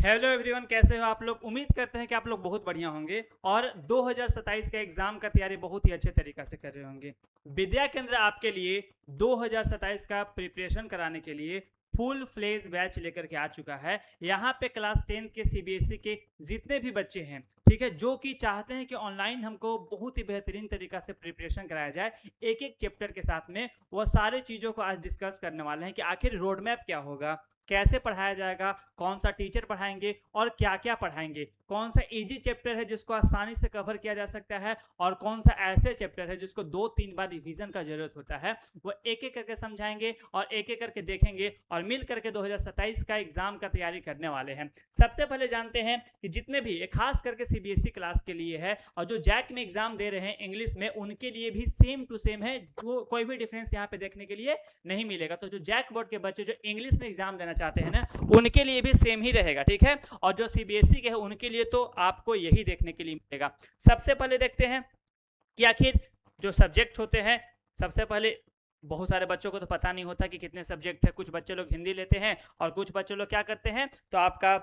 Hello everyone, कैसे हो आप लोग। उम्मीद करते हैं कि आप लोग बहुत बढ़िया होंगे और 2027 का एग्जाम का तैयारी बहुत ही अच्छे तरीके से कर रहे होंगे। विद्या केंद्र आपके लिए 2027 का प्रिपरेशन कराने के लिए फुल फ्लेज बैच लेकर के आ चुका है। यहाँ पे क्लास 10 के सीबीएसई के जितने भी बच्चे हैं, ठीक है, जो कि चाहते हैं कि ऑनलाइन हमको बहुत ही बेहतरीन तरीका से प्रिपरेशन कराया जाए एक एक चैप्टर के साथ में, वो सारे चीज़ों को आज डिस्कस करने वाले हैं कि आखिर रोड मैप क्या होगा, कैसे पढ़ाया जाएगा, कौन सा टीचर पढ़ाएंगे और क्या क्या पढ़ाएंगे, कौन सा इजी चैप्टर है जिसको आसानी से कवर किया जा सकता है और कौन सा ऐसे चैप्टर है जिसको 2-3 बार रिवीजन का जरूरत होता है। वो एक एक करके समझाएंगे और एक एक करके देखेंगे और मिल करके 2027 का एग्जाम का तैयारी करने वाले हैं। सबसे पहले जानते हैं कि जितने भी खास करके सीबीएसई क्लास के लिए है और जो जैक में एग्जाम दे रहे हैं इंग्लिश में, उनके लिए भी सेम टू सेम है, जो कोई भी डिफरेंस यहाँ पे देखने के लिए नहीं मिलेगा। तो जो जैक बोर्ड के बच्चे जो इंग्लिश में एग्जाम देना चाहते हैं ना, उनके लिए भी सेम ही रहेगा, ठीक है। और जो सीबीएसई के है उनके लिए तो आपको यही देखने के लिए मिलेगा। सबसे पहले देखते हैं कि आखिर जो सब्जेक्ट होते हैं, सबसे पहले बहुत सारे बच्चों को तो पता नहीं होता कि कितने सब्जेक्ट है। कुछ बच्चे लोग हिंदी लेते हैं और कुछ बच्चे लोग क्या करते हैं, तो आपका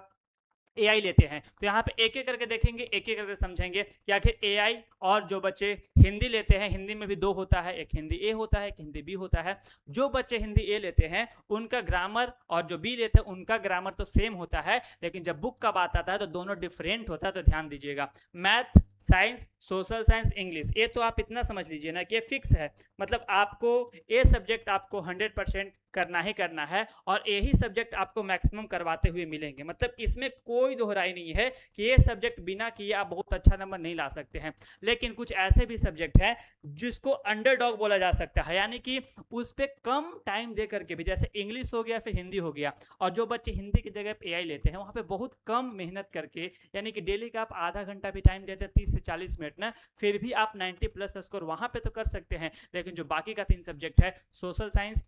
एआई लेते हैं। तो यहाँ पे एक एक करके देखेंगे, एक एक करके समझेंगे कि आखिर एआई और जो बच्चे हिंदी लेते हैं, हिंदी में भी दो होता है, एक हिंदी ए होता है, एक हिंदी बी होता है। जो बच्चे हिंदी ए लेते हैं उनका ग्रामर और जो बी लेते हैं उनका ग्रामर तो सेम होता है, लेकिन जब बुक का बात आता है तो दोनों डिफरेंट होता है। तो ध्यान दीजिएगा, math, science, social science, English, ये तो आप इतना समझ लीजिए ना कि ये फिक्स है। मतलब आपको ये सब्जेक्ट आपको 100% करना ही करना है और यही सब्जेक्ट आपको मैक्सिमम करवाते हुए मिलेंगे। मतलब इसमें कोई दोहराई नहीं है कि ये सब्जेक्ट बिना किए आप बहुत अच्छा नंबर नहीं ला सकते हैं। लेकिन कुछ ऐसे भी सब्जेक्ट हैं जिसको अंडरडॉग बोला जा सकता है, यानी कि उस पर कम टाइम दे करके भी, जैसे इंग्लिश हो गया फिर हिंदी हो गया, और जो बच्चे हिंदी की जगह पे एआई लेते हैं वहाँ पे बहुत कम मेहनत करके, यानी कि डेली का आप आधा घंटा भी टाइम देते हैं, 30 से 40 मिनट ना, फिर भी आप 90+ स्कोर वहाँ पे तो कर सकते हैं। लेकिन जो बाकी का 3 सब्जेक्ट है, सोशल साइंस,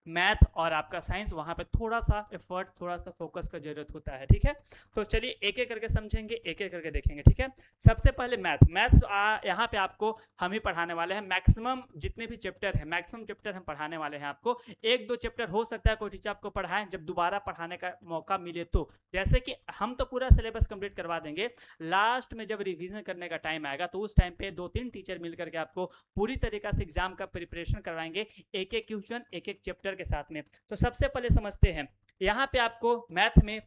मैथ और आपका साइंस, वहां पे थोड़ा सा एफर्ट, थोड़ा सा फोकस का जरूरत होता है, ठीक है। तो चलिए एक एक करके समझेंगे, एक एक करके देखेंगे, ठीक है। सबसे पहले मैथ। तो यहाँ पे आपको हम ही पढ़ाने वाले हैं। मैक्सिमम जितने भी चैप्टर है, मैक्सिमम चैप्टर हम पढ़ाने वाले हैं आपको। 1-2 चैप्टर हो सकता है कोई टीचर आपको पढ़ाए जब दोबारा पढ़ाने का मौका मिले तो, जैसे कि हम तो पूरा सिलेबस कंप्लीट करवा देंगे, लास्ट में जब रिविजन करने का टाइम आएगा तो उस टाइम पे 2-3 टीचर मिलकर के आपको पूरी तरीके से एग्जाम का प्रिपरेशन करवाएंगे, एक एक क्वेश्चन, एक एक चैप्टर के साथ में। तो सबसे पहले समझते हैं, यहाँ पे आपको मैथ में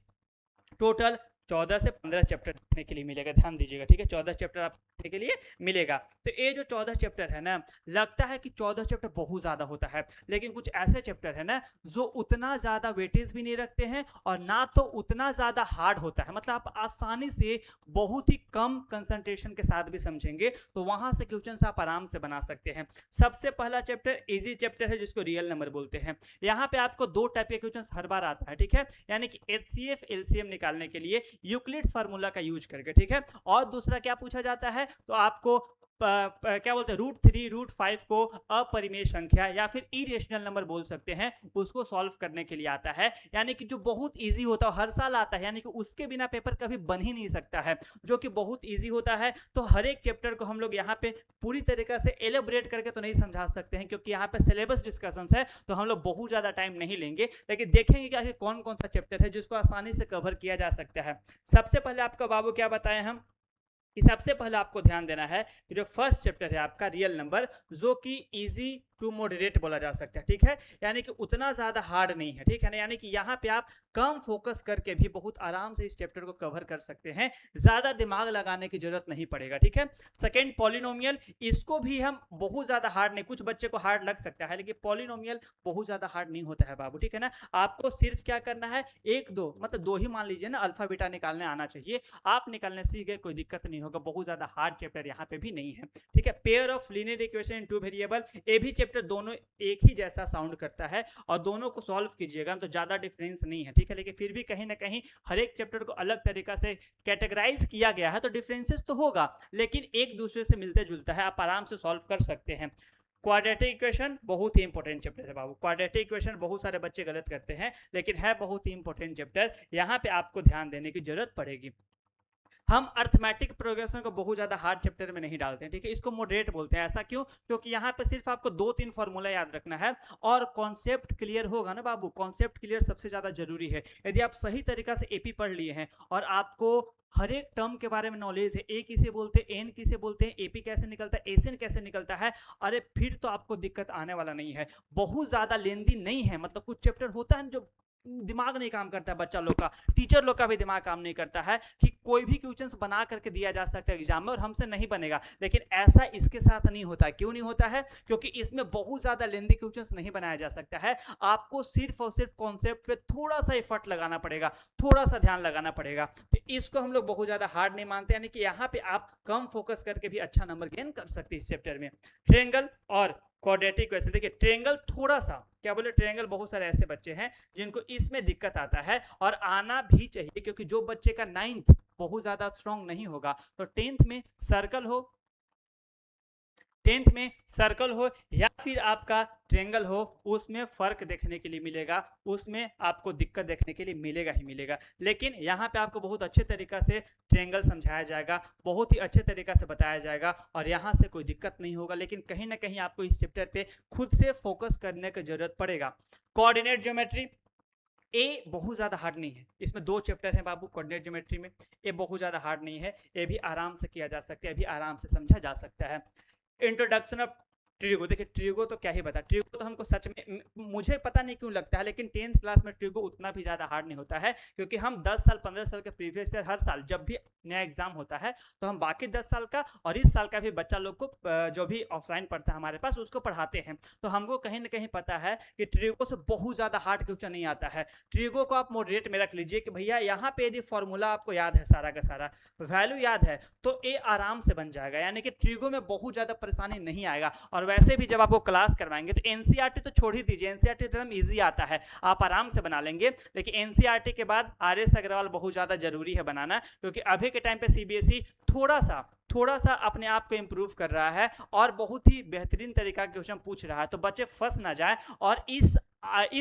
टोटल 14 से 15 चैप्टर देखने के लिए मिलेगा। ध्यान दीजिएगा, ठीक है, 14 चैप्टर आप देखने के लिए मिलेगा। तो ये जो 14 चैप्टर है ना, लगता है कि 14 चैप्टर बहुत ज्यादा होता है, लेकिन कुछ ऐसे चैप्टर है ना जो उतना ज्यादा वेटेज भी नहीं रखते हैं और ना तो उतना ज्यादा हार्ड होता है। मतलब आप आसानी से बहुत ही कम कंसंट्रेशन के साथ भी समझेंगे तो वहां से क्वेश्चन आप आराम से बना सकते हैं। सबसे पहला चैप्टर इजी चैप्टर है, जिसको रियल नंबर बोलते हैं। यहाँ पे आपको 2 टाइप के क्वेश्चन हर बार आता है, ठीक है, यानी कि एचसीएफ एलसीएम निकालने के लिए यूक्लिड्स फार्मूला का यूज करके, ठीक है। और दूसरा क्या पूछा जाता है, तो आपको क्या बोलते हैं, √3 √5 को अपरिमेय संख्या या फिर इरेशनल नंबर बोल सकते हैं, उसको सॉल्व करने के लिए आता है। यानी कि जो बहुत इजी होता है, हर साल आता है, यानी कि उसके बिना पेपर कभी बन ही नहीं सकता है, जो कि बहुत इजी होता है। तो हर एक चैप्टर को हम लोग यहाँ पे पूरी तरीके से एलेबोरेट करके तो नहीं समझा सकते हैं, क्योंकि यहाँ पे सिलेबस डिस्कशन है, तो हम लोग बहुत ज्यादा टाइम नहीं लेंगे, लेकिन देखेंगे कि आखिर कौन कौन सा चैप्टर है जिसको आसानी से कवर किया जा सकता है। सबसे पहले आपका बाबू क्या बताएं हम, कि सबसे पहले आपको ध्यान देना है कि जो फर्स्ट चैप्टर है आपका रियल नंबर, जो कि इजी टू मॉडरेट बोला जा सकता है, ठीक है, यानी कि उतना ज्यादा हार्ड नहीं है, ठीक है ना, यानी कि यहाँ पे आप कम फोकस करके भी बहुत आराम से इस चैप्टर को कवर कर सकते हैं, ज्यादा दिमाग लगाने की जरूरत नहीं पड़ेगा, ठीक है। सेकेंड पॉलिनोमियल, इसको भी हम बहुत ज्यादा हार्ड नहीं, कुछ बच्चे को हार्ड लग सकता है, लेकिन पॉलिनोमियल बहुत ज्यादा हार्ड नहीं होता है बाबू, ठीक है ना। आपको सिर्फ क्या करना है, 1-2 मतलब 2 ही मान लीजिए ना, अल्फा बीटा निकालने आना चाहिए, आप निकालने सीख गए, कोई दिक्कत नहीं होगा, बहुत ज्यादा हार्ड चैप्टर यहाँ पे भी नहीं है, ठीक है। Pair of linear equation in 2 variable, ये भी दोनों एक ही जैसा साउंड करता है और दोनों को सॉल्व कीजिएगा तो ज्यादा डिफरेंस नहीं है, ठीक है, लेकिन फिर भी कहीं ना कहीं हर एक चैप्टर को अलग तरीका से कैटेगराइज किया गया है, तो डिफरेंसेस तो होगा, लेकिन एक दूसरे से मिलते जुलता है, आप आराम से सॉल्व कर सकते हैं। क्वाड्रेटिक इक्वेशन बहुत ही इंपॉर्टेंट चैप्टर है बाबू। क्वाड्रेटिक इक्वेशन बहुत सारे बच्चे गलत करते हैं, लेकिन है बहुत ही इंपॉर्टेंट चैप्टर, यहाँ पे आपको ध्यान देने की जरूरत पड़ेगी। हम अर्थमेटिक प्रोग्रेशन को बहुत ज्यादा हार्ड चैप्टर में नहीं डालते हैं, ठीक है, इसको मॉडरेट बोलते हैं। ऐसा क्यों? क्योंकि यहाँ पे सिर्फ आपको 2-3 फॉर्मूला याद रखना है और कॉन्सेप्ट क्लियर होगा ना बाबू, कॉन्सेप्ट क्लियर सबसे ज्यादा जरूरी है। यदि आप सही तरीका से एपी पढ़ लिए हैं और आपको हर एक टर्म के बारे में नॉलेज है, ए किसे बोलते हैं, एन किसे बोलते हैं, एपी कैसे निकलता है, एसिन कैसे निकलता है, अरे फिर तो आपको दिक्कत आने वाला नहीं है। बहुत ज्यादा लेंदी नहीं है, मतलब कुछ चैप्टर होता है जो दिमाग नहीं काम करता है, बच्चा लोग का, टीचर लोग का भी दिमाग काम नहीं करता है कि कोई भी क्वेश्चंस बना करके दिया जा सकता है एग्जाम में और हमसे नहीं बनेगा, लेकिन ऐसा इसके साथ नहीं होता है। क्यों नहीं होता है? क्योंकि इसमें बहुत ज्यादा लेंदी क्वेश्चंस नहीं बनाया जा सकता है। आपको सिर्फ और सिर्फ कॉन्सेप्ट पे थोड़ा सा एफर्ट लगाना पड़ेगा, थोड़ा सा ध्यान लगाना पड़ेगा। तो इसको हम लोग बहुत ज्यादा हार्ड नहीं मानते, यानी कि यहाँ पे आप कम फोकस करके भी अच्छा नंबर गेन कर सकते हैं इस चैप्टर में। ट्रायंगल और क्वाड्रेटिक वैसे देखिए, ट्रायंगल थोड़ा सा, क्या बोले, ट्रायंगल बहुत सारे ऐसे बच्चे हैं जिनको इसमें दिक्कत आता है और आना भी चाहिए, क्योंकि जो बच्चे का 9th बहुत ज्यादा स्ट्रांग नहीं होगा तो 10th में सर्कल हो, 10th में सर्कल हो या फिर आपका ट्रायंगल हो, उसमें फर्क देखने के लिए मिलेगा, उसमें आपको दिक्कत देखने के लिए मिलेगा ही मिलेगा। लेकिन यहाँ पे आपको बहुत अच्छे तरीका से ट्रायंगल समझाया जाएगा, बहुत ही अच्छे तरीका से बताया जाएगा और यहाँ से कोई दिक्कत नहीं होगा। लेकिन कहीं ना कहीं आपको इस चैप्टर पे खुद से फोकस करने की जरूरत पड़ेगा। कोऑर्डिनेट ज्योमेट्री, ए बहुत ज्यादा हार्ड नहीं है, इसमें 2 चैप्टर हैं बाबू कोऑर्डिनेट ज्योमेट्री में, ये बहुत ज्यादा हार्ड नहीं है, ये भी आराम से किया जा सकता है, भी आराम से समझा जा सकता है। इंट्रोडक्शन ऑफ ट्रिगो, देखिए ट्रिगो तो क्या ही बता, ट्रिगो तो हमको सच में मुझे पता नहीं क्यों लगता है, लेकिन 10th क्लास में ट्रिगो उतना भी ज्यादा हार्ड नहीं होता है, क्योंकि हम 10 साल 15 साल के प्रीवियस ईयर हर साल जब भी नया एग्जाम होता है तो हम बाकी 10 साल का और इस साल का भी बच्चा लोग को जो भी ऑफलाइन पढ़ता है हमारे पास उसको पढ़ाते हैं, तो हमको कहीं ना कहीं पता है कि ट्रिगो से बहुत ज्यादा हार्ड क्वेश्चन नहीं आता है। ट्रिगो को आप मॉडरेट में रख लीजिए कि भैया यहाँ पे यदि फॉर्मूला आपको याद है, सारा का सारा वैल्यू याद है, तो ए आराम से बन जाएगा, यानी कि ट्रिगो में बहुत ज्यादा परेशानी नहीं आएगा। और वैसे भी जब आपको क्लास करवाएंगे तो एनसीईआरटी तो छोड़ ही दीजिए, एनसीईआरटी तो एकदम इजी आता है, आप आराम से बना लेंगे। लेकिन एनसीईआरटी के बाद आरएस अग्रवाल बहुत ज्यादा जरूरी है बनाना, क्योंकि अभी के टाइम पे सीबीएसई थोड़ा सा अपने आप को इंप्रूव कर रहा है और बहुत ही बेहतरीन तरीका के क्वेश्चन पूछ रहा है, तो बच्चे फंस ना जाए और इस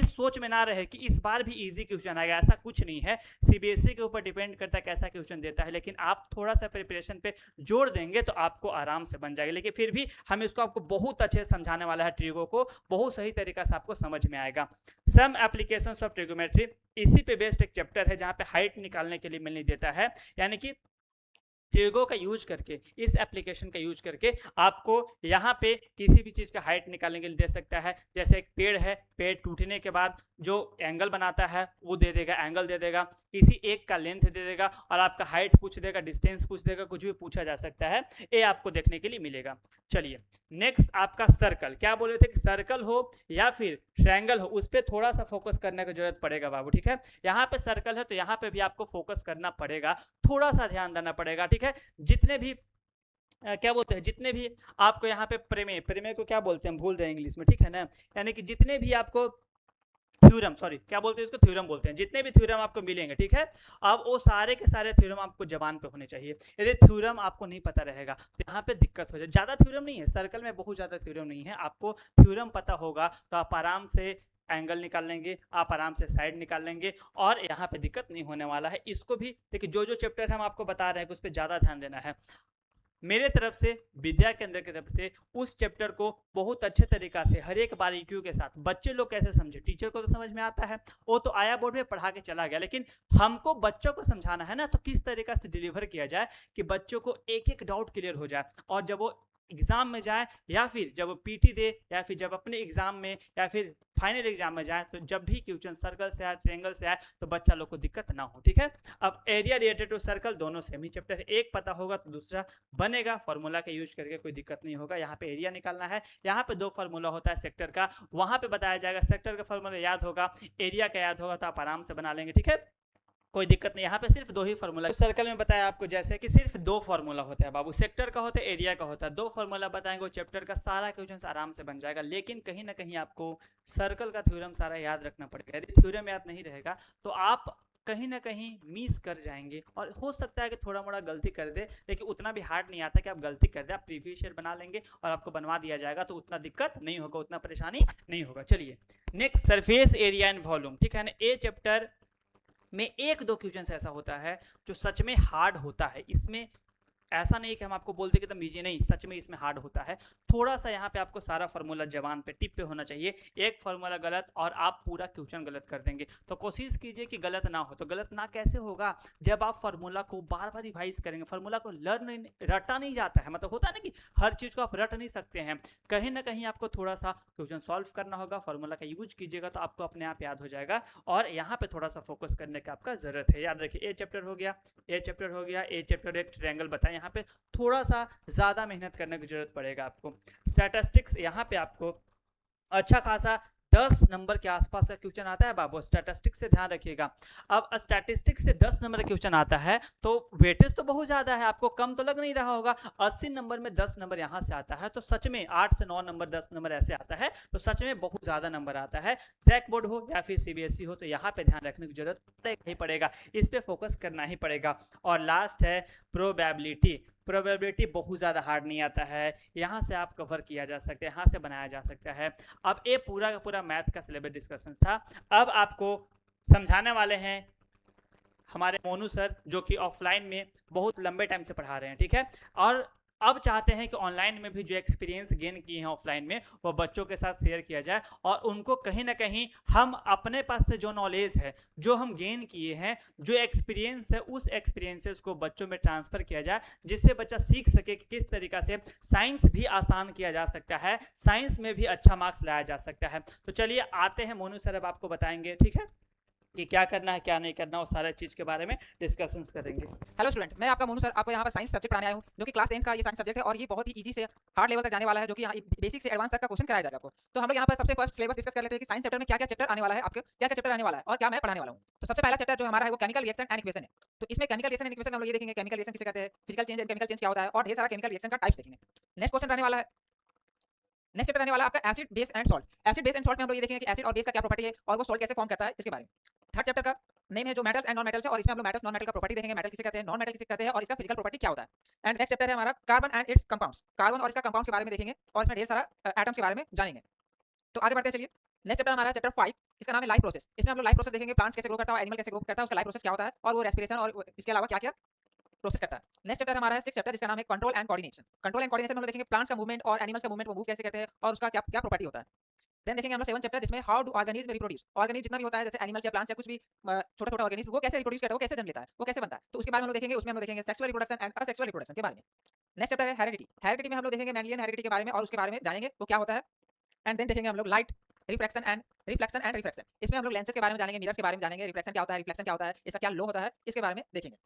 सोच में ना रहे कि इस बार भी इजी क्वेश्चन आएगा। ऐसा कुछ नहीं है, सीबीएसई के ऊपर डिपेंड करता है कैसा क्वेश्चन देता है, लेकिन आप थोड़ा सा प्रिपरेशन पे जोर देंगे तो आपको आराम से बन जाएगा। लेकिन फिर भी हम इसको आपको बहुत अच्छे से समझाने वाला है, ट्रिगो को बहुत सही तरीका से आपको समझ में आएगा। सम एप्लीकेशंस ऑफ ट्रिगोमेट्री, इसी पे बेस्ड एक चैप्टर है जहां पे हाइट निकालने के लिए मिलने देता है, यानी कि ट्रिगो का यूज करके, इस एप्लीकेशन का यूज करके आपको यहाँ पे किसी भी चीज का हाइट निकालने के लिए दे सकता है। जैसे एक पेड़ है, पेड़ टूटने के बाद जो एंगल बनाता है वो दे देगा, एंगल दे देगा, किसी एक का लेंथ दे देगा और आपका हाइट पूछ देगा, डिस्टेंस पूछ देगा, कुछ भी पूछा जा सकता है, ये आपको देखने के लिए मिलेगा। चलिए नेक्स्ट आपका सर्कल, क्या बोले थे कि सर्कल हो या फिर ट्रायंगल हो, उस पर थोड़ा सा फोकस करने की जरूरत पड़ेगा बाबू, ठीक है। यहाँ पे सर्कल है तो यहाँ पे भी आपको फोकस करना पड़ेगा, थोड़ा सा ध्यान देना पड़ेगा, ठीक है। जितने भी क्या बोलते हैं, जितने भी आपको यहाँ पे प्रमेय, प्रमेय को क्या बोलते हैं भूल रहे हैं इंग्लिश में, ठीक है ना, यानी कि जितने भी आपको थ्योरम, सॉरी क्या बोलते हैं इसको, थ्योरम बोलते हैं, जितने भी थ्योरम आपको मिलेंगे, ठीक है, अब वो सारे के सारे थ्योरम आपको जबान पे होने चाहिए। यदि थ्योरम आपको नहीं पता रहेगा तो यहाँ पे दिक्कत हो जाए। ज्यादा थ्योरम नहीं है सर्कल में, बहुत ज्यादा थ्योरम नहीं है, आपको थ्योरम पता होगा तो आप आराम से एंगल निकाल लेंगे, आप आराम से साइड निकाल लेंगे और यहाँ पे दिक्कत नहीं होने वाला है। इसको भी देखिए, जो जो चैप्टर हम आपको बता रहे हैं उस पर ज्यादा ध्यान देना है। मेरे तरफ से, विद्या केंद्र की तरफ से उस चैप्टर को बहुत अच्छे तरीका से हर एक बारीकियों के साथ, बच्चे लोग कैसे समझे, टीचर को तो समझ में आता है, वो तो आया बोर्ड में पढ़ा के चला गया, लेकिन हमको बच्चों को समझाना है ना, तो किस तरीका से डिलीवर किया जाए कि बच्चों को एक एक डाउट क्लियर हो जाए और जब वो एग्जाम में जाए या फिर जब वो पीटी दे या फिर जब अपने एग्जाम में या फिर फाइनल एग्जाम में जाए, तो जब भी क्वेश्चन सर्कल से आए, ट्रायंगल से आए, तो बच्चा लोग को दिक्कत ना हो, ठीक है। अब एरिया रिलेटेड टू सर्कल दोनों सेम ही चैप्टर, एक पता होगा तो दूसरा बनेगा, फॉर्मूला का यूज करके कोई दिक्कत नहीं होगा। यहाँ पे एरिया निकालना है, यहाँ पे 2 फार्मूला होता है सेक्टर का, वहां पे बताया जाएगा, सेक्टर का फार्मूला याद होगा, एरिया का याद होगा, तो आप आराम से बना लेंगे, ठीक है, कोई दिक्कत नहीं। यहाँ पे सिर्फ 2 ही फार्मूला, सर्कल में बताया आपको जैसे कि सिर्फ 2 फार्मूला होता है बाबू, सेक्टर का होता है, एरिया का होता है, 2 फार्मूला बताएंगे, चैप्टर का सारा क्वेश्चन आराम से बन जाएगा। लेकिन कहीं ना कहीं आपको सर्कल का थ्योरम सारा याद रखना पड़ेगा, यदि थ्योरम याद नहीं रहेगा तो आप कहीं ना कहीं मिस कर जाएंगे और हो सकता है कि थोड़ा मोड़ा गलती कर दे, लेकिन उतना भी हार्ड नहीं आता कि आप गलती कर दे, आप प्रीवियस ईयर बना लेंगे और आपको बनवा दिया जाएगा, तो उतना दिक्कत नहीं होगा, उतना परेशानी नहीं होगा। चलिए next, surface area and volume, ठीक है ना, ए चैप्टर में एक दो क्वेश्चन ऐसा होता है जो सच में हार्ड होता है। इसमें ऐसा नहीं कि हम आपको बोलते कि एकदम इजी, नहीं, सच में इसमें हार्ड होता है। थोड़ा सा यहाँ पे आपको सारा फार्मूला जवान पे टिप पे होना चाहिए। एक फार्मूला गलत और आप पूरा क्वेश्चन गलत कर देंगे। तो कोशिश कीजिए कि गलत ना हो। तो गलत ना कैसे होगा, जब आप फार्मूला को बार बार रिवाइज करेंगे। फार्मूला को रटा नहीं जाता है, मतलब होता है ना कि हर चीज़ को आप रट नहीं सकते हैं। कहीं ना कहीं आपको थोड़ा सा क्वेश्चन सॉल्व करना होगा, फार्मूला का यूज कीजिएगा तो आपको अपने आप याद हो जाएगा। और यहाँ पे थोड़ा सा फोकस करने का आपका जरूरत है। याद रखिए, ए चैप्टर हो गया, ए चैप्टर हो गया, ए चैप्टर एक ट्रायंगल बताएं। यहाँ पे थोड़ा सा ज़्यादा मेहनत करने की जरूरत पड़ेगा आपको। स्टैटिस्टिक्स यहाँ पे आपको अच्छा खासा 10 नंबर के आसपास का क्वेश्चन आता है बाबू, स्टैटिस्टिक्स से ध्यान रखिएगा। अब स्टैटिस्टिक्स से 10 नंबर का क्वेश्चन आता है तो वेटेज तो बहुत ज़्यादा है, आपको कम तो लग नहीं रहा होगा। 80 नंबर में 10 नंबर यहाँ से आता है तो सच में 8 से 9 नंबर 10 नंबर ऐसे आता है, तो सच में बहुत ज़्यादा नंबर आता है। जैक बोर्ड हो या फिर सीबीएसई हो, तो यहाँ पे ध्यान रखने की जरूरत ही पड़ेगा, इस पर फोकस करना ही पड़ेगा। और लास्ट है प्रोबेबिलिटी। प्रोबेबिलिटी बहुत ज़्यादा हार्ड नहीं आता है, यहाँ से आप कवर किया जा सकता है, यहाँ से बनाया जा सकता है। अब ये पूरा का पूरा मैथ का सिलेबस डिस्कशन था। अब आपको समझाने वाले हैं हमारे मोनू सर, जो कि ऑफलाइन में बहुत लंबे टाइम से पढ़ा रहे हैं, ठीक है। और अब चाहते हैं कि ऑनलाइन में भी जो एक्सपीरियंस गेन किए हैं ऑफलाइन में, वो बच्चों के साथ शेयर किया जाए और उनको कहीं ना कहीं हम अपने पास से जो नॉलेज है, जो हम गेन किए हैं, जो एक्सपीरियंस है, उस एक्सपीरियंसेस को बच्चों में ट्रांसफर किया जाए, जिससे बच्चा सीख सके कि किस तरीका से साइंस भी आसान किया जा सकता है, साइंस में भी अच्छा मार्क्स लाया जा सकता है। तो चलिए आते हैं, मोनू सर अब आपको बताएंगे, ठीक है, कि क्या करना है क्या नहीं करना, और सारे चीज के बारे में डिस्कशन करेंगे। हेलो स्टूडेंट, मैं आपका मोनू सर आपको यहाँ पर साइंस सब्जेक्ट पढ़ाने आया हूँ, जो कि क्लास 10 का ये साइंस सब्जेक्ट है और ये बहुत ही इजी से हार्ड लेवल तक जाने वाला है, जो कि बेसिक से एडवांस तक का क्वेश्चन कराया जाएगा आपको। तो हम लोग यहाँ पर सबसे फर्स्ट सिलेबस डिस्कस कर लेते हैं कि साइंस चैप्टर में क्या क्या चैप्टर आने वाला है, आपके क्या क्या चैप्टर आने वाला है और क्या मैं पढ़ाने वाला हूँ। तो सबसे पहला चैप्टर जो हमारा है वो केमिकल रिएक्शन एंड इक्वेशन है। तो इसमें केमिकल रिएक्शन एंड इक्वेशन हम लोग ये देखेंगे केमिकल रिएक्शन किसे कहते हैं, physical change and chemical change क्या होता है, और ढेर सारा केमिकल रिएक्शन का टाइप्स देखेंगे। नेक्स्ट क्वेश्चन रहने वाला है, नेक्स्ट चैप्टर रहने वाला है आपका acid base and salt. Acid base and salt में हम लोग ये देखेंगे कि एसिड और बेस का क्या प्रॉपर्टी है और वो सॉल्ट कैसे फॉर्म करता है, इसके बारे में। थर्ड चैप्टर का नेम है जो मेटल्स एंड नॉन मेटल्स है, और इसमें हम लोग मेटल्स नॉन मेटल का प्रॉपर्टी देखेंगे, मेटल किसे कहते हैं, नॉन मेटल किसे कहते हैं, और इसका फिजिकल प्रॉपर्टी क्या होता है। एंड नेक्स्ट चैप्टर है हमारा carbon and it's compounds, carbon और इसका कंपाउंड्स के बारे में देखेंगे और इसमें ढेर सारा एटम्स के बारे में जानेंगे। तो आगे बढ़ते चलिए, नेक्स्ट चैप्टर हमारा चैप्टर 5, इसका नाम है लाइफ प्रोसेस। इसमें हम लोग लाइफ प्रोसेस देखेंगे, प्लांट्स कैसे ग्रो करता है, एनिमल कैसे ग्रो करता है, उसका लाइफ प्रोसेस क्या होता है, और वो रेस्पिरेशन और इसके अलावा क्या क्या प्रोसेस करता है। नेक्स्ट चैप्टर हमारा है 6 चैप्टर, जिसका नाम है control and coordination. Control and coordination में हम लोग देखेंगे प्लांट्स का मूवमेंट और एनिमल्स का मूवमेंट वो मूव कैसे करते हैं और उसका क्या क्या प्रॉपर्टी होता है। देन देखेंगे हम लोग 7 चैप्टर, जिसमें how do organism reproduce. Organism जितना भी होता है, जैसे एनिमल्स या प्लांट्स या कुछ भी छोटा छोटा ऑर्गेनिज्म, वो कैसे रिप्रोड्यूस करता है, वो कैसे जन्म लेता है, वो कैसे बनता है, तो उसके बारे में हम लोग देखेंगे। उसमें हम लोग देखेंगे sexual reproduction and asexual reproduction के बारे में। नेक्स्ट चैप्टर है हेरिडिटी। हेरिडिटी में हम लोग देखेंगे मैंलियन हेरिडिटी के बारे में और उसके बारे में जानेंगे वो क्या होता है। एंड देन देखेंगे हम लोग लाइट रिफ्रैक्शन एंड रिफ्लेक्शन। इसमें हम लोग लेंसेज के बारे में जानेंगे, मिरर्स के बारे में जानेंगे, रिफ्लेक्शन क्या होता है, रिफ्लेक्शन क्या होता है, इसका क्या लो होता है, इसके बारे में देखेंगे।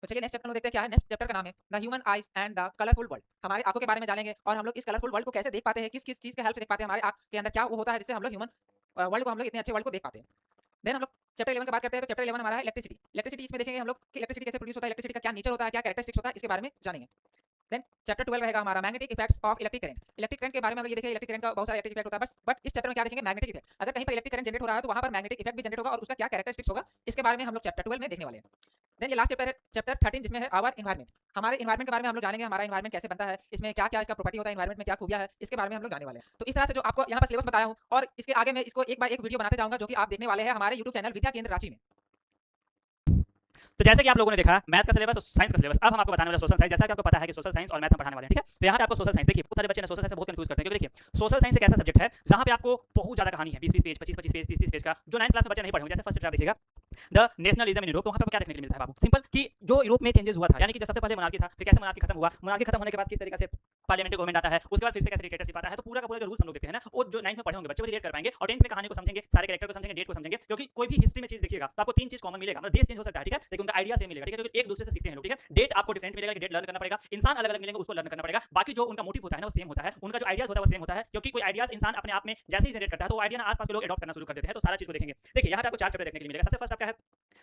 तो चलिए नेक्स्ट चैप्टर में देखते हैं क्या है। नेक्स्ट चैप्टर का नाम है the human eyes and the colourful world. हमारे आंखों के बारे में जानेंगे और हम लोग इस कलरफुल वर्ल्ड को कैसे देख पाते हैं, किस किस चीज के हेल्प से देख पाते हैं, हमारे आंख के अंदर क्या वो होता है जिससे हम लोग ह्यूमन वर्ल्ड को, हम लोग इतने अच्छे वर्ल्ड को देख पाते हैं। देन हम लोग चैप्टर 11 की बात करते हैं। तो चैप्टर 11 हमारा है इलेक्ट्रिसिटी। इलेक्ट्रिसिटी इसमें देखेंगे हम लोग कि इलेक्ट्रिसिटी कैसे प्रोड्यूस होता है, इलेक्ट्रिसिटी का क्या नेचर होता है, क्या कैरेक्टरिस्टिक्स होता है, इसके बारे में जानेंगे। देन चैप्टर 12 रहेगा हमारा magnetic effects of electric current. Electric current के बारे में हम लोग ये देखेंगे, इलेक्ट्रिक करंट का बहुत सारा इलेक्ट्रिक इफेक्ट होता है, बट इस चैप्टर में क्या देखेंगे, मैग्नेटिक इफेक्ट। अगर कहीं पर इलेक्ट्रिक करंट जनरेट हो रहा है तो वहां पर मैग्नेटिक इफेक्ट भी जनरेट होगा और उसका क्या कैरेक्टरिस्टिक्स होगा, इसके बारे में हम लोग चैप्टर 12 में देखने वाले हैं। देन ये लास्ट चैप्टर है चैप्टर 13, जिसमें है आवर एनवायरनमेंट। हमारे एनवायरनमेंट के बारे में हम लोग जानेंगे, हमारा एनवायरनमेंट कैसे बनता है, इसमें क्या क्या इसका प्रॉपर्टी होता है, एनवायरनमेंट में क्या खूबियां है, इसके बारे में हम लोग जाने वाले हैं। तो इस तरह से जो आपको यहाँ पर सिलेबस बताया हूँ, और इसके आगे मैं इसको एक बार एक वीडियो बनाते जाऊंगा, जो कि आप देखने वाले हैं हमारे यूट्यूब चैनल विद्या केंद्र रांची में। तो जैसे कि आप लोगों ने देखा मैथ का सिलेबस और साइंस का सिलेबस, अब हम आपको बताने वाले सोशल साइंस। जैसा कि आपको पता है कि सोशल साइंस और मैथ हम पढ़ाने वाले हैं, ठीक है। तो यहाँ पे आपको सोशल साइंस देखिए, बहुत सारे बच्चे ने सोशल साइंस से बहुत कंफ्यूज करते हैं, क्योंकि देखिए सोशल साइंस एक ऐसा सब्जेक्ट है जहाँ पे आपको बहुत ज्यादा कहानी है, 20 पेज, 25 पेज, 30 पेज का, जो 9th क्लास में बच्चे नहीं पढ़े होंगे। जैसे फर्स्ट चैप्टर देखिएगा द नेशनलिज्म इन यूरोप, तो वहाँ पे क्या देखने को मिलता है बाबू, सिंपल कि जो यूरोप में चेंजेस हुआ था, यानी कि जब सबसे पहले मोनार्की था, फिर कैसे मोनार्की खत्म हुआ, मोनार्की खत्म होने के बाद किस तरीके से पार्लियामेंट्री गवर्नमेंट आता है, उसके बाद फिर से कैसे डिक्टेटरशिप आता है। तो पूरा का पूरा जो रूल्स हम लोग देखते हैं ना, वो जो 9th में पढ़े होंगे बच्चे वो रिलेट कर पाएंगे, और 10th में कहानी को समझेंगे, सारे कैरेक्टर को समझेंगे, डेट को समझेंगे। क्योंकि कोई भी हिस्ट्री में चीज देखिएगा तो आपको 3 चीज कॉमन मिलेगा, मतलब देश चेंज हो सकता है, ठीक है, लेकिन उनका आइडिया सेम मिलेगा, ठीक है, क्योंकि एक दूसरे से सीखते हैं लोग, ठीक है। डेट आपको डिफरेंट मिलेगा कि डेट लर्न करना पड़ेगा, इंसान अलग अलग मिलेंगे उसको लर्न करना पड़ेगा, बाकी जो उनका मोटिव होता है ना वो सेम होता है, उनका जो आइडियाज होता है वो सेम होता है, क्योंकि कोई आइडियाज इंसान अपने आप में जैसे ही जनरेट करता है तो वो आइडिया ना आसपास के लोग अडॉप्ट करना शुरू कर देते हैं। तो सारा चीज को देखेंगे। देखिए यहाँ पे आपको 4 चैप्टर देखने के लिए मिलेगा। सबसे फर्स्ट आपका है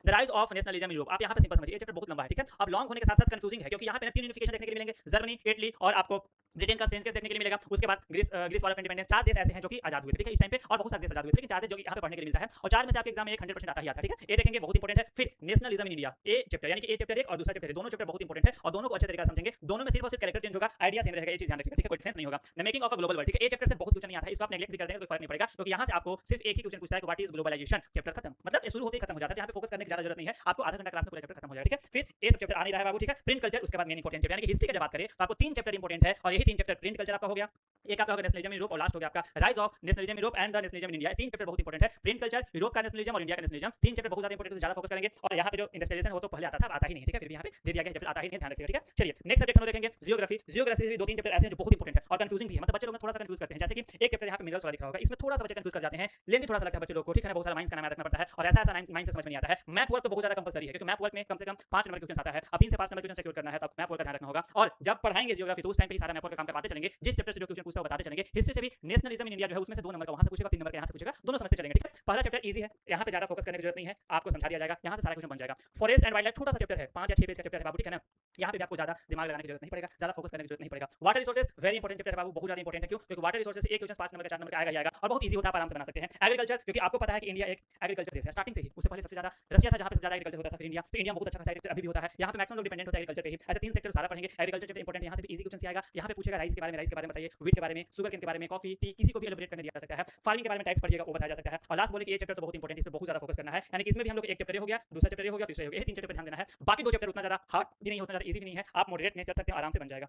the rise of nationalism in Europe. आप यहाँ पे सिंपल समझिए, ये चैप्टर बहुत लंबा है, ठीक है। अब लॉन्ग होने के साथ साथ कंफ्यूजिंग है, क्योंकि यहाँ पे 3 यूनिफिकेशन देखने के लिए मिलेंगे, जर्मनी, इटली और आपको ब्रिटेन का स्ट्रेंज केस देखने के लिए मिलेगा। उसके बाद ग्रीस वॉर ऑफ इंडिपेंडेंस, 4 देश ऐसे हैं जो कि आजाद हुए थे, ठीक है, इस टाइम पे, और बहुत सारे देश आजाद हुए थे, लेकिन 4 देश जो कि यहाँ पे पढ़ने के लिए मिलता है, और 4 में से आपके एग्जाम में 100% आता ही आता है, ठीक है, ये देखेंगे, बहुत इंपॉर्टेंट है। फिर nationalism in India, A chapter, यानी कि ए चैप्टर 1 और दूसरा चैप्टर, दोनों चैप्टर बहुत इंपॉर्टेंट है और दोनों को अच्छे तरीके से समझेंगे। दोनों में सिर्फ और सिर्फ कैरेक्टर चेंज होगा, आइडिया सेम रहेगा, ये चीज ध्यान रखिएगा, ठीक है, कोई डिफरेंस नहीं होगा। The making of a global world, ठीक है, ए चैप्टर से बहुत कुछ नहीं आता है, इसको आप नेगलेक्ट भी कर देंगे तो फर्क नहीं पड़ेगा, क्योंकि यहाँ से आपको सिर्फ एक ही क्वेश्चन पूछता है कि व्हाट इज ग्लोबलाइजेशन, चैप्टर खत्म, मतलब शुरू होते ही खत्म हो जाता है, यहाँ पे फोकस करने की ज्यादा जरूरत नहीं है, आपको आधा घंटा क्लास में पूरा चैप्टर खत्म हो जाएगा, ठीक है। फिर ए सब चैप्टर आ नहीं रहा है बाबू, ठीक है। प्रिंट कल्चर, उसके बाद मेन इंपॉर्टेंट चैप्टर, यानी कि हिस्ट्री का जब बात करें तो आपको 3 चैप्टर इंपॉर्टेंट है, और यही 3 चैप्टर, प्रिंट कल्चर आपका हो गया, एक आपका होगा नेशनलिज्म इन यूरोप, और लास्ट हो गया आपका rise of nationalism in Europe and the nationalism in India. 3 chapter बहुत इंपॉर्टेंट है, प्रिंट कल्चर, यूरोप का नेशनलिज्म और इंडिया का नेशनलिज्म, 3 चैप्टर बहुत ज्यादा इंपॉर्टेंट है, ज्यादा फोकस करेंगे। और यहाँ पे जो इंडस्ट्रियलाइजेशन हो तो पहले आता था, अब आता ही नहीं, ठीक है, फिर भी यहाँ पे दे दिया गया चैप्टर आता ही नहीं, ध्यान रखिएगा, ठीक है। चलिए नेक्स्ट सब्जेक्ट हम लोग देखेंगे जियोग्राफी। जियोग्राफी से 2-3 चैप्टर ऐसे हैं जो बहुत इंपॉर्टेंट है और कंफ्यूजिंग भी है, मतलब बच्चे लोग थोड़ा सा कंफ्यूज करते हैं, जैसे कि एक चैप्टर यहाँ पे मिनरल्स वाला दिख रहा होगा, इसमें थोड़ा सा बच्चे कंफ्यूज कर जाते हैं, लेंथी थोड़ा सा लगता है बच्चे लोग को, ठीक है ना, बहुत सारा माइंस का नाम याद रखना पड़ता है, और ऐसा माइंस से समझ में नहीं आता है। मैथ वर्क तो बहुत ज्यादा कंपलसरी है, क्योंकि मैथ वर्क में कम से कम 5 नंबर के क्वेश्चन आता है, अब 3 से 5 नंबर क्वेश्चन सिक्योर करना है, तो मैथ वर्क का ध्यान रखना होगा। और जब पढ़ाएंगे जियोग्राफी तो उस टाइम पे ही सारा मैथ वर्क का काम करवाते चलेंगे, जिस चैप्टर से जो क्वेश्चन पूछता है बताते चलेंगे। हिस्ट्री से भी नेशनलिज्म इन इंडिया जो है उसमें से 2 नंबर का वहां से पूछेगा, 3 नंबर का यहाँ से पूछेगा, दोनों समझते चलेंगे, ठीक है। पहला चैप्टर इजी है, यहाँ पे ज्यादा फोकस करने की जरूरत नहीं है, आपको समझा दिया जाएगा, यहाँ से सारा क्वेश्चन बन जाएगा। फॉरेस्ट एंड वाइल्ड लाइफ छोटा सा चैप्टर है, 5 या 6 पेज का चैप्टर है बाबू, ठीक है ना, यहाँ पे भी आपको ज्यादा दिमाग लगाने की जरूरत नहीं पड़ेगा, ज्यादा फोकस करने की जरूरत नहीं पड़ेगा। Water resources very important chapter है बाबू, बहुत ज्यादा इंपॉर्टेंट है, क्यों, क्योंकि वाटर रिसोर्सेज एक क्वेश्चन 5 नंबर का 4 नंबर का आएगा और बहुत ईजी होता है, आप आराम से बना सकते हैं। एग्रीकल्चर, क्योंकि आपको पता है कि इंडिया एक एग्रीकल्चर देश है स्टार्टिंग से ही, उससे पहले सबसे ज्यादा रशिया था जहां पे सबसे ज्यादा एग्रीकल्चर होता था, फिर इंडिया, तो इंडिया बहुत अच्छा खासा एग्रीकल्चर अभी भी होता है, यहाँ पे मैक्सिमम लोग डिपेंडेंट होता है एग्रीकल्चर पे ही। ऐसे 3 सेक्टर सारा पढ़ेंगे, एग्रीकल्चर चैप्टर इंपॉर्टेंट, यहाँ से भी इजी क्वेश्चन आएगा, यहाँ पे पूछेगा राइस के बारे में बताइए, व्हीट के बारे में, शुगर केन के बारे में, कॉफी, टी, किसी को भी एलिब्रेट करने दिया जा सकता है, फार्मिंग के बारे में टाइप्स पढ़िएगा वो बताया जा सकता है। और लास्ट बोले कि ये चैप्टर तो बहुत इंपॉर्टेंट है, इसमें बहुत ज्यादा फोकस करना है, यानी कि इसमें भी हम लोग एक चैप्टर हो गया, दूसरा चैप्टर हो गया, तीसरा हो गया, ये 3 चैप्टर पे ध्यान देना है। बाकी 2 चैप्टर उतना ज्यादा हार्ड भी नहीं होता, ज्यादा इजी भी नहीं है, आप मॉडरेट नहीं कर सकते, आराम से बन जाएगा।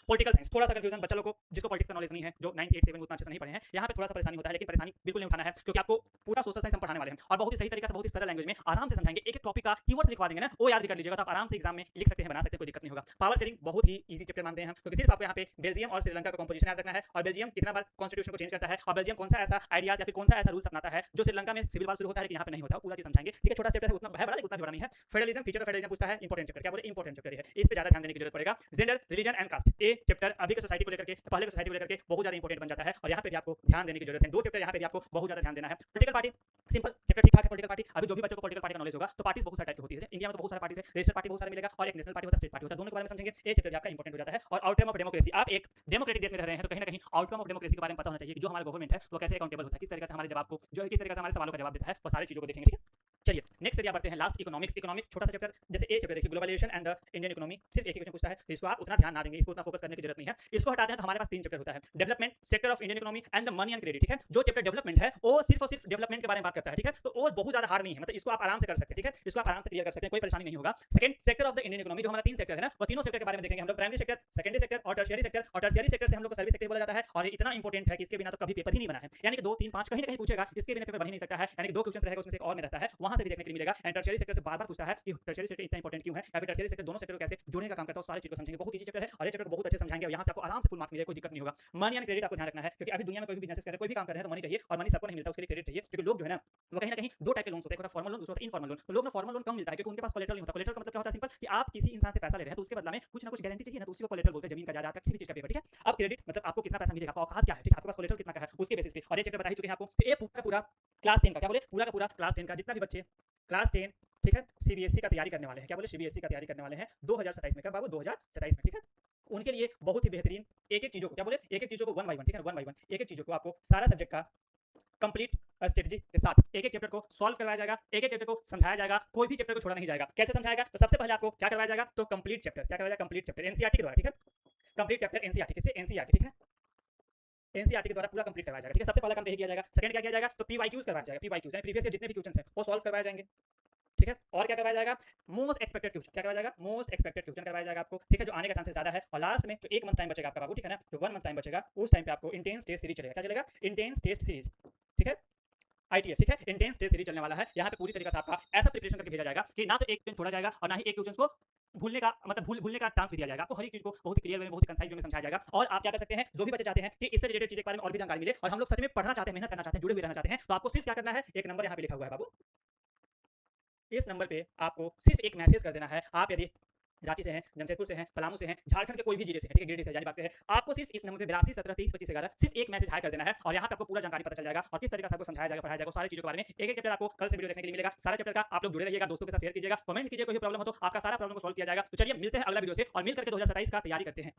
पॉलिटिकल साइंस थोड़ा सा कंफ्यूजन बच्चा लोग को, जिसको पॉलिटिक्स का नॉलेज नहीं है, जो 9, 8, 7 उतना अच्छे से नहीं पढ़े हैं, यहाँ पे थोड़ा सा परेशानी होता है, लेकिन परेशानी बिल्कुल नहीं उठाना है, क्योंकि आपको पूरा सोशल साइंस हम पढ़ाने वाले हैं और बहुत ही सही तरीके से, बहुत ही सरल लैंग्वेज में आराम से समझाएंगे, एक एक टॉपिक का कीवर्ड्स लिखवा देंगे ना, वो याद भी कर लीजिएगा, तो आप आराम से एग्जाम में लिख सकते हैं, बना सकते हैं, कोई दिक्कत नहीं होगा। पावर शेयरिंग बहुत ही इजी चैप्टर मानते हैं हम, क्योंकि सिर्फ आपको यहाँ पे बेल्जियम और श्रीलंका का कंपोजिशन याद रखना है, और बेल्जियम कितना बार कॉन्स्टिट्यूशन को चेंज करता है, और बेल्जियम कौन सा ऐसा आइडियाज या फिर कौन सा ऐसा रूल्स अपनाता है जो श्रीलंका में सिविल वार शुरू होता है लेकिन यहाँ पे नहीं होता, पूरा चीज समझाएंगे, ठीक है। छोटा चैप्टर है, उतना है बड़ा लेकिन उतना भी बड़ा नहीं है। फेडरलिज्म, फीचर ऑफ फेडरलिज्म पूछता है, इंपॉर्टेंट चैप्टर, क्या बोले, इंपॉर्टेंट चैप्टर है, इस पे ज्यादा ध्यान देने की जरूरत पड़ेगा। Gender, religion and caste, a chapter अभी के सोसाइटी को लेकर के, पहले के सोसाइटी को लेकर के बहुत ज्यादा इंपॉर्टेंट बन जाता है, और यहाँ पे भी आपको ध्यान देने की जरूरत है। 2 चैप्टर यहाँ पे भी आपको बहुत ज्यादा ध्यान देना है। पॉलिटिकल पार्टी सिंपल चैप्टर ठीक ठाक है, पॉलिटिकल पार्टी, अभी जो भी बच्चों को पॉलिटिकल पार्टी का नॉलेज होगा, तो पार्टीज बहुत सारे टाइप की होती है, इंडिया में तो बहुत सारे पार्टीज है, रजिस्टर्ड पार्टी बहुत सारे मिलेगा, और एक नेशनल पार्टी होता है, स्टेट पार्टी होता है, दोनों के बारे में समझेंगे, ये चैप्टर भी आपका इंपॉर्टेंट हो जाता है। और आउटकम ऑफ डेमोक्रेसी, आप एक डेमोक्रेटिक देश में रह रहे हैं तो कहीं ना कहीं आउटकम ऑफ डेमोक्रेसी के बारे में पता होना चाहिए कि जो हमारा गवर्नमेंट है वो कैसे अकाउंटेबल होता है, किस तरीके से हमारे जवाब को, जो है किस तरीके से हमारे सवालों का जवाब देता है, वो सारी चीजों को देखेंगे, ठीक है। चलिए नेक्स्ट एरिया बढ़ते हैं, लास्ट इकोनॉमिक्स। इकोनॉमिक्स छोटा सा चैप्टर, जैसे ए चैप्टर देखिए globalization and the Indian economy, सिर्फ एक ही क्वेश्चन पूछता है, तो इसको आप उतना ध्यान ना देंगे, इसको उतना फोकस करने की जरूरत नहीं है, इसको हटाते हैं तो हमारे पास 3 चैप्टर होता है। Development, sector of Indian economy and the money and credit, ठीक है। जो चैप्टर डेवलपमेंट है वो सिर्फ और सिर्फ डेवलपमेंट के बारे में बात करता है, ठीक है, तो वो बहुत ज्यादा हार्ड नहीं है, मतलब इसको आप आराम से कर सकते हैं, ठीक है, इसको आप आराम से क्लियर कर सकते हैं, कोई परेशानी नहीं होगा। Second, sector of the Indian economy, जो हमारा 3 सेक्टर है ना, वो तीनों सेक्टर के बारे में देखेंगे हम लोग, प्राइमरी सेक्टर, सेकेंडरी सेक्टर और टर्शियरी सेक्टर, और टर्शियरी सेक्टर से हम लोग को सर्विस सेक्टर बोला जाता है, और ये इतना इंपॉर्टेंट है कि इसके बिना तो कभी पेपर ही नहीं बना है, यानी कि 2, 3, 5 कहीं ना कहीं पूछेगा, इसके बिना पेपर बन ही नहीं सकता है, यानी कि 2 क्वेश्चन रहेगा उसमें से एक और में रहता है, वहां से भी देखने के लिए मिलेगा। एंड टर्शियरी सेक्टर से बार-बार पूछता है कि टर्शियरी सेक्टर इतना इंपॉर्टेंट क्यों है, या फिर टर्शियरी सेक्टर दोनों सेक्टर को कैसे जोड़ने का काम करता है, सारी चीजों को समझेंगे, बहुत ईजी चैप्टर है, और ये चैप्टर को बहुत अच्छे समझाएंगे, और यहाँ से आपको आराम से फुल मार्क्स मिलेगा, कोई दिक्कत नहीं होगा। मनी एंड क्रेडिट आपको ध्यान रखना है, क्योंकि अभी दुनिया में कोई भी बिजनेस कर रहे हैं, कोई भी काम कर रहे हैं तो मनी चाहिए, और मनी सबको नहीं मिलता, उसके लिए क्रेडिट चाहिए, क्योंकि लोग जो है ना वो कहीं ना कहीं 2 टाइप के लोन्स होते हैं, एक होता है फॉर्मल लोन, दूसरा होता है इनफॉर्मल लोन। तो लोग ना फॉर्मल लोन कम मिलता है क्योंकि उनके पास कोलेटरल नहीं होता। कोलेटरल का मतलब क्या होता है, सिंपल, कि आप किसी इंसान से पैसा ले रहे हैं तो उसके बदला में कुछ ना कुछ गारंटी चाहिए ना, तो उसी को कोलेटरल बोलते हैं, जमीन का, जायदाद का, किसी भी चीज का पेपर, ठीक है। अब क्रेडिट मतलब आपको कितना पैसा मिलेगा, आपका औकात क्या है, ठीक है, आपके पास कोलेटरल कितना का है, उसके बेसिस पे, और ये चैप्टर बता ही चुके हैं आपको। तो ये पूरा क्लास 10 का, क्या बोले, पूरा का पूरा क्लास 10 का, जितना भी बच्चे क्लास 10, ठीक है, सीबीएसई का तैयारी करने वाले हैं, क्या बोले, सीबीएसई का तैयारी करने वाले हैं 2027 में, कब बाबू, 2027 में, ठीक है, उनके लिए बहुत ही बेहतरीन एक चीजों को, क्या बोले, एक चीजों को 1 बाय 1, ठीक है, 1 बाय 1 एक चीजों को आपको सारा सब्जेक्ट का कंप्लीट स्ट्रेटजी के साथ एक चैप्टर को सॉल्व करवाया जाएगा, एक चैप्टर को समझाया जाएगा, कोई भी चैप्टर को छोड़ा नहीं जाएगा। कैसे समझाएगा, तो सबसे पहले आपको क्या करवाया जाएगा, तो कंप्लीट चैप्टर, क्या करवाया जाएगा, कंप्लीट चैप्टर एनसीईआरटी के द्वारा, ठीक है, कंप्लीट चैप्टर एनसीईआरटी, किससे, एनसीईआरटी, ठीक है, एनसीईआरटी के द्वारा पूरा कंप्लीट करवाया जाएगा, ठीक है। सबसे पहला काम यही किया जाएगा। सेकंड क्या किया जाएगा, तो पीवाईक्यूज करवाया जाएगा, पीवाईक्यूज यानी प्रीवियस ईयर जितने भी क्वेश्चन हैं वो सॉल्व करवाए जाएंगे, ठीक है। और क्या करवाया जाएगा, मोस्ट एक्सपेक्टेड क्वेश्चन, क्या करवाया जाएगा, मोस्ट एक्सपेक्टेड क्वेश्चन करवाया जाएगा आपको, ठीक है, जो आने का चांसेस ज्यादा है। और लास्ट में जो 1 मंथ टाइम बचेगा आपका बाबू, ठीक है ना, जो 1 मंथ टाइम बचेगा उस टाइम पे आपको इंटेंस टेस्ट सीरीज चलेगा, क्या चलेगा, इंटेंस टेस्ट सीरीज, ठीक है, आईटीएस, ठीक है, इंटेंस टेस्ट सीरीज चलने वाला है। यहाँ पे पूरी तरीके से आपका ऐसा प्रिपरेशन करके भेजा जाएगा कि ना तो एक क्वेश्चन छोड़ा जाएगा और ना ही एक क्वेश्चन को भूलने का, मतलब भूलने का चांस भी दिया जाएगा। आपको हर एक चीज को बहुत ही क्लियर वे में, बहुत ही कंसाइज वे में समझाया जाएगा। और आप क्या कर सकते हैं, जो भी बच्चे चाहते हैं कि इससे रिलेटेड चीजें के बारे में और भी जानकारी मिले और हम लोग सच में पढ़ना चाहते हैं, मेहनत करना चाहते हैं, जुड़े हुए रहना चाहते हैं, तो आपको सिर्फ क्या करना है, एक नंबर यहाँ पे लिखा हुआ है बाबू, इस नंबर पे आपको सिर्फ एक मैसेज कर देना है। आप यदि रांची से हैं, जमशेदपुर से हैं, पलामू से हैं, झारखंड के कोई भी जिले से, ठीक है, गिरिडीह से, जानीबाग से है, आपको सिर्फ इस नंबर पे 82 17 30 25 11 सिर्फ एक मैसेज हाई कर देना है, और यहाँ पे आपको पूरा जानकारी पता चल जाएगा और किस तरीके से आपको समझाया जाएगा, पढ़ाया जाएगा, सारी चीजों के बारे में। एक चैप्टर आपको कल से वीडियो देखने के लिए मिलेगा, सारा चैप्टर का आप लोग जुड़े रहिएगा, दोस्तों के साथ शेयर कीजिएगा, कमेंट कीजिए, कोई प्रॉब्लम हो तो आपका सारा प्रॉब्लम को सॉल्व किया जाएगा। तो चलिए मिलते हैं अगला वीडियो से और मिलकर के 2027 का तैयारी करते हैं।